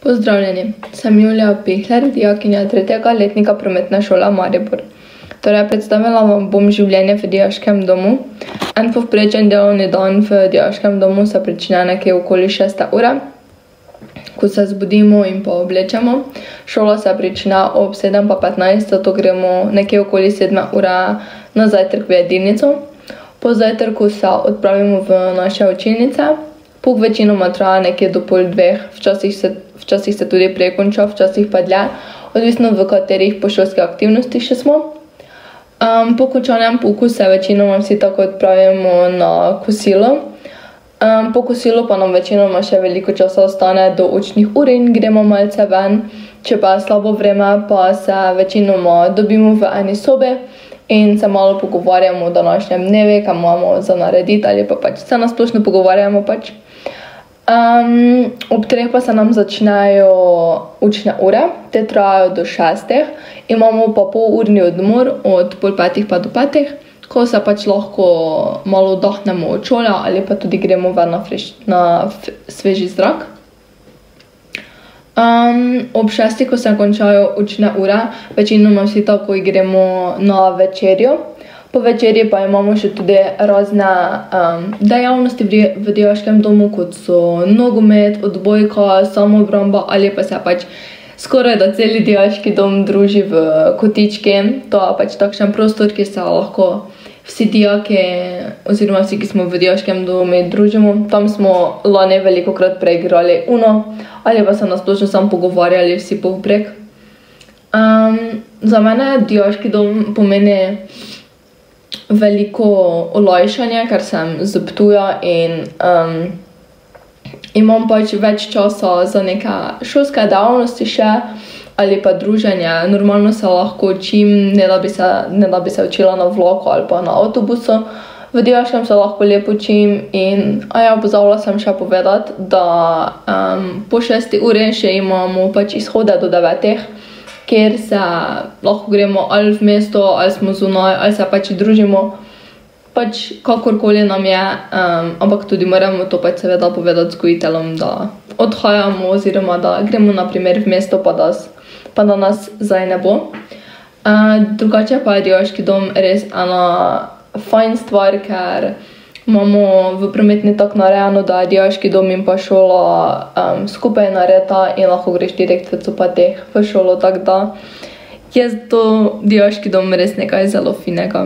Pozdravljeni, sem Julija Pihler, dijakinja 3. letnika Prometna šola Maribor. Torej, predstavila vam bom življenje v dijaškem domu. En povprečen delovni dan v dijaškem domu se prične nekje okoli 6. ure, ko se zbudimo in pa oblečemo. Šola se prične ob 7:15, zato gremo nekje okoli 7. ure na zajtrk v jedilnico. Po zajtrku se odpravimo v naše učilnice. Pouk večinoma traja nekje do pol dveh, včasih se tudi prej konča, včasih pa dlje, odvisno v katerih pošolskih aktivnostih še smo. Po končanem pouku se večinoma vsi tako odpravimo na kosilo. Po kosilu pa nam večinoma še veliko časa ostane do učnih ur in gremo malce ven. Če pa je slabo vreme, pa se večinoma dobimo v eni sobi in se malo pogovarjamo o današnjem dnevu, kaj imamo za narediti ali pa pač se na splošno pogovarjamo pač. Ob 3 pa se nam začnejo učne ure, te trajajo do 6. Imamo pa polurni odmor od pol 5 pa do 5, ko se pač lahko malo oddahnemo od šole ali pa tudi gremo ven na sveži zrak. Ob 6, ko se končajo učne ure, večinoma vsi takoj gremo na večerjo. Po večerji pa imamo še tudi razne dejavnosti v dijaškem domu, kot so nogomet, odbojka, samoobramba ali pa se pač skoraj da celi dijaški dom druži v kotički. To je pač takšen prostor, kjer se lahko vsi dijaki oziroma vsi, ki smo v dijaškem domu, družimo. Tam smo lani velikokrat preigrali Uno ali pa se na splošno samo pogovarjali vsi povprek. Za mene dijaški dom pomeni veliko olajšanje, ker sem z Ptuja in imam pač več časa za neke šolske dejavnosti še ali pa druženje. Normalno se lahko učim, ne da bi se učila na vlaku ali pa na avtobusu. V dijaškem se lahko lepo učim in pozabila sem še povedati, da po 6. uri še imamo pač izhode do 9, kjer se lahko gremo ali v mesto, ali smo zunaj, ali se pač družimo, pač kakorkoli nam je, ampak tudi moramo to pač seveda povedati vzgojiteljem, da odhajamo oziroma da gremo na primer v mesto, pa da nas zdaj ne bo. Drugače pa je dijaški dom res ena fajn stvar, ker imamo v prometni tako narejeno, da je dijaški dom in pa šola skupaj narejena in lahko greš direkt v copateh v šolo, tako da je to dijaški dom res nekaj zelo finega.